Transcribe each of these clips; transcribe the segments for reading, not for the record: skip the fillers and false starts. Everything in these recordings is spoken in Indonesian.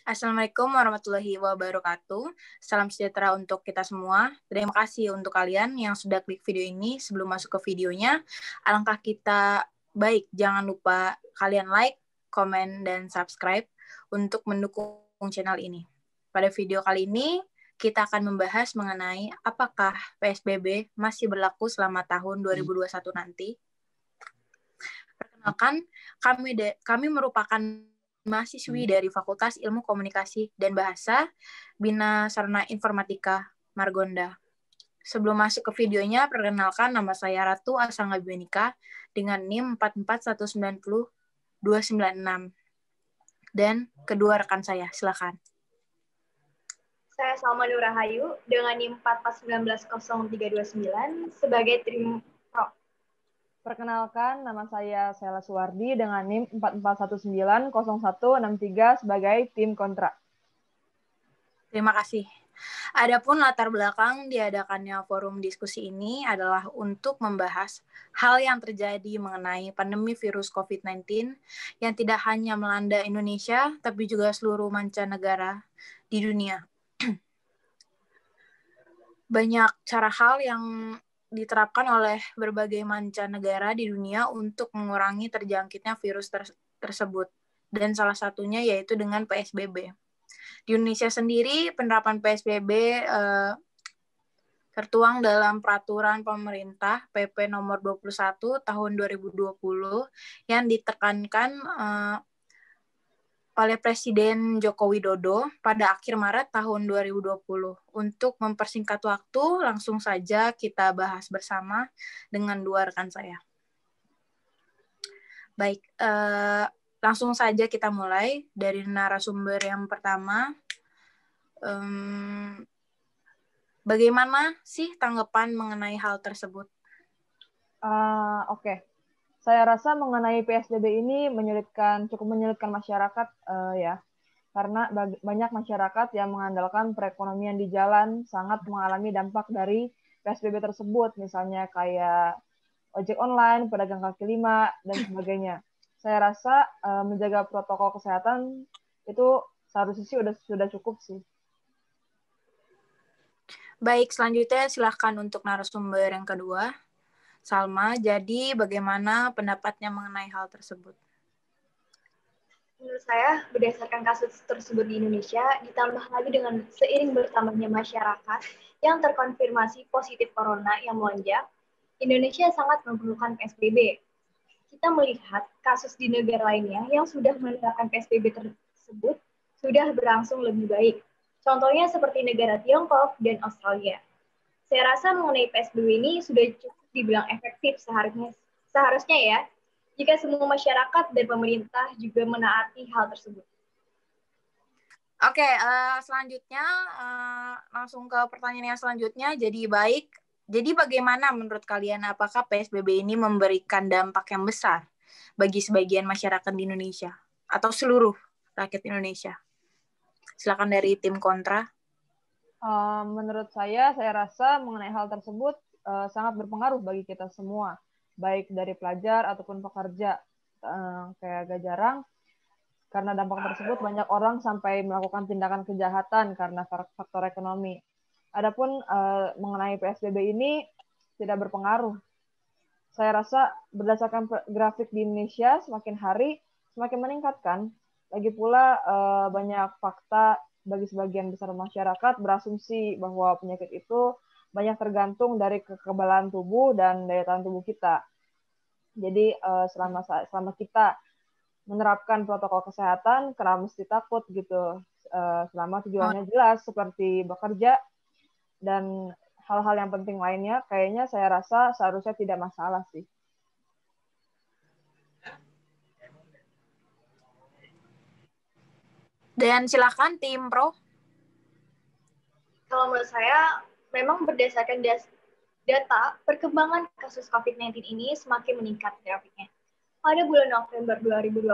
Assalamualaikum warahmatullahi wabarakatuh. Salam sejahtera untuk kita semua. Terima kasih untuk kalian yang sudah klik video ini. Sebelum masuk ke videonya, alangkah kita baik. Jangan lupa kalian like, komen, dan subscribe untuk mendukung channel ini. Pada video kali ini, kita akan membahas mengenai apakah PSBB masih berlaku selama tahun 2021 nanti. Perkenalkan, kami merupakan mahasiswi dari Fakultas Ilmu Komunikasi dan Bahasa Bina Sarana Informatika Margonda. Sebelum masuk ke videonya, perkenalkan nama saya Ratu Asanggabianika dengan NIM 4419296. Dan kedua rekan saya, silakan. Saya Salma Nur Rahayu dengan NIM 4419329 sebagai tim pro. Perkenalkan, nama saya Sela Suwardi dengan NIM 44190163 sebagai tim kontra. Terima kasih. Adapun latar belakang diadakannya forum diskusi ini adalah untuk membahas hal yang terjadi mengenai pandemi virus COVID-19 yang tidak hanya melanda Indonesia, tapi juga seluruh mancanegara di dunia. Banyak cara hal yang diterapkan oleh berbagai mancanegara di dunia untuk mengurangi terjangkitnya virus tersebut. Dan salah satunya yaitu dengan PSBB. Di Indonesia sendiri, penerapan PSBB tertuang dalam peraturan pemerintah PP nomor 21 tahun 2020 yang ditekankan oleh Presiden Joko Widodo pada akhir Maret tahun 2020. Untuk mempersingkat waktu, langsung saja kita bahas bersama dengan dua rekan saya. Baik, langsung saja kita mulai dari narasumber yang pertama. Bagaimana sih tanggapan mengenai hal tersebut? Oke. Saya rasa mengenai PSBB ini cukup menyulitkan masyarakat ya, karena banyak masyarakat yang mengandalkan perekonomian di jalan sangat mengalami dampak dari PSBB tersebut, misalnya kayak ojek online, pedagang kaki lima, dan sebagainya. Saya rasa menjaga protokol kesehatan itu seharusnya sih sudah cukup sih. Baik, selanjutnya silahkan untuk narasumber yang kedua. Salma, jadi bagaimana pendapatnya mengenai hal tersebut? Menurut saya, berdasarkan kasus tersebut di Indonesia, ditambah lagi dengan seiring bertambahnya masyarakat yang terkonfirmasi positif corona yang melonjak, Indonesia sangat memerlukan PSBB. Kita melihat kasus di negara lainnya yang sudah menerapkan PSBB tersebut sudah berlangsung lebih baik. Contohnya seperti negara Tiongkok dan Australia. Saya rasa mengenai PSBB ini sudah cukup dibilang efektif seharusnya ya, jika semua masyarakat dan pemerintah juga menaati hal tersebut. Oke, selanjutnya langsung ke pertanyaan yang selanjutnya. Jadi bagaimana menurut kalian, apakah PSBB ini memberikan dampak yang besar bagi sebagian masyarakat di Indonesia atau seluruh rakyat Indonesia? Silakan dari tim kontra. Menurut saya rasa mengenai hal tersebut sangat berpengaruh bagi kita semua, baik dari pelajar ataupun pekerja. Kayak gak jarang, karena dampak tersebut banyak orang sampai melakukan tindakan kejahatan karena faktor ekonomi. Adapun mengenai PSBB ini tidak berpengaruh. Saya rasa berdasarkan grafik di Indonesia semakin hari semakin meningkatkan. Lagi pula banyak fakta bagi sebagian besar masyarakat berasumsi bahwa penyakit itu banyak tergantung dari kekebalan tubuh dan daya tahan tubuh kita. Jadi selama kita menerapkan protokol kesehatan, kenapa mesti takut gitu? Selama tujuannya jelas seperti bekerja dan hal-hal yang penting lainnya, kayaknya saya rasa seharusnya tidak masalah sih. Dan silakan tim pro. Kalau menurut saya, memang berdasarkan data, perkembangan kasus COVID-19 ini semakin meningkat grafiknya. Pada bulan November 2020,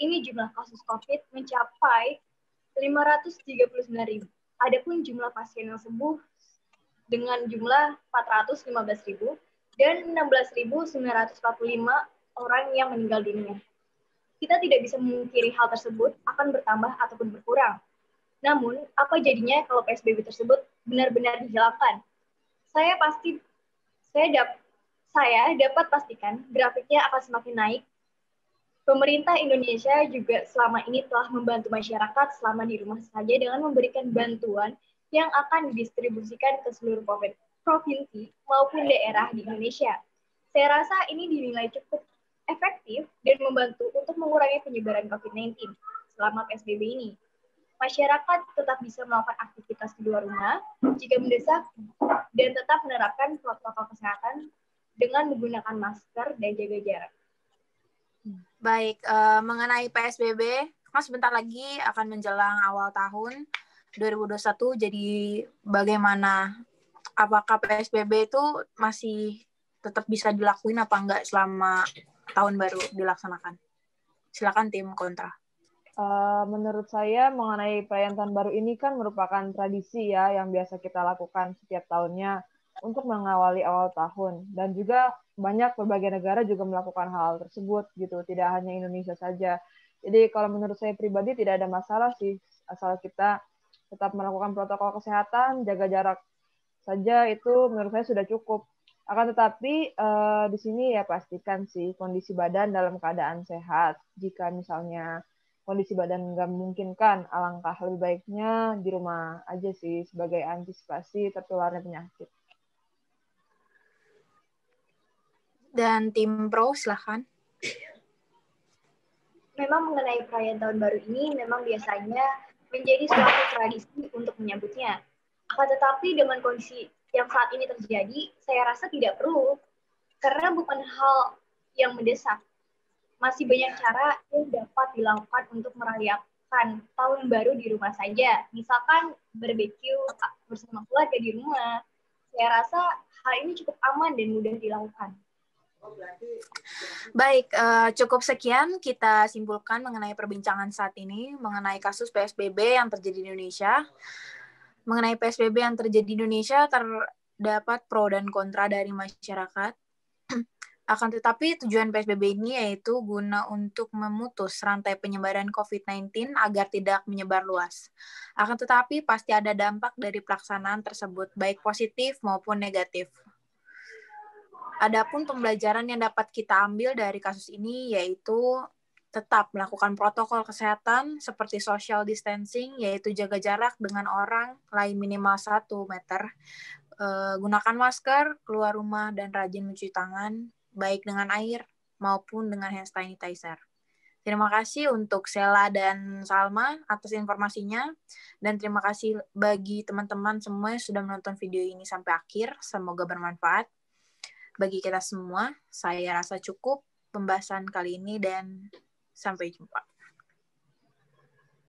ini jumlah kasus COVID mencapai 539.000. Adapun jumlah pasien yang sembuh dengan jumlah 415.000 dan 16.945 orang yang meninggal dunia. Kita tidak bisa memungkiri hal tersebut akan bertambah ataupun berkurang. Namun, apa jadinya kalau PSBB tersebut benar-benar dihilangkan? Saya dapat pastikan grafiknya akan semakin naik. Pemerintah Indonesia juga selama ini telah membantu masyarakat selama di rumah saja dengan memberikan bantuan yang akan didistribusikan ke seluruh provinsi maupun daerah di Indonesia. Saya rasa ini dinilai cukup efektif dan membantu untuk mengurangi penyebaran COVID-19 selama PSBB ini. Masyarakat tetap bisa melakukan aktivitas di luar rumah jika mendesak dan tetap menerapkan protokol kesehatan dengan menggunakan masker dan jaga jarak. Baik, mengenai PSBB, kan sebentar lagi akan menjelang awal tahun 2021, jadi bagaimana? Apakah PSBB itu masih tetap bisa dilakuin apa enggak selama tahun baru dilaksanakan? Silakan tim kontra. Menurut saya mengenai perayaan tahun baru ini kan merupakan tradisi ya yang biasa kita lakukan setiap tahunnya untuk mengawali awal tahun, dan juga banyak berbagai negara juga melakukan hal tersebut gitu, tidak hanya Indonesia saja. Jadi kalau menurut saya pribadi tidak ada masalah sih, asal kita tetap melakukan protokol kesehatan, jaga jarak saja, itu menurut saya sudah cukup. Akan tetapi di sini ya pastikan sih kondisi badan dalam keadaan sehat. Jika misalnya kondisi badan nggak memungkinkan, alangkah lebih baiknya di rumah aja sih sebagai antisipasi tertularnya penyakit. Dan tim pro, silahkan. Memang mengenai perayaan tahun baru ini memang biasanya menjadi suatu tradisi untuk menyambutnya. Akan tetapi dengan kondisi yang saat ini terjadi, saya rasa tidak perlu. Karena bukan hal yang mendesak. Masih banyak cara yang dapat dilakukan untuk merayakan tahun baru di rumah saja. Misalkan barbecue bersama keluarga di rumah. Saya rasa hal ini cukup aman dan mudah dilakukan. Baik, cukup sekian kita simpulkan mengenai perbincangan saat ini, mengenai kasus PSBB yang terjadi di Indonesia. Mengenai PSBB yang terjadi di Indonesia, terdapat pro dan kontra dari masyarakat. Akan tetapi tujuan PSBB ini yaitu guna untuk memutus rantai penyebaran COVID-19 agar tidak menyebar luas. Akan tetapi pasti ada dampak dari pelaksanaan tersebut, baik positif maupun negatif. Adapun pembelajaran yang dapat kita ambil dari kasus ini yaitu tetap melakukan protokol kesehatan seperti social distancing, yaitu jaga jarak dengan orang lain minimal 1 meter, gunakan masker, keluar rumah, dan rajin mencuci tangan, baik dengan air maupun dengan hand sanitizer. Terima kasih untuk Sela dan Salma atas informasinya, dan terima kasih bagi teman-teman semua yang sudah menonton video ini sampai akhir. Semoga bermanfaat bagi kita semua. Saya rasa cukup pembahasan kali ini dan sampai jumpa.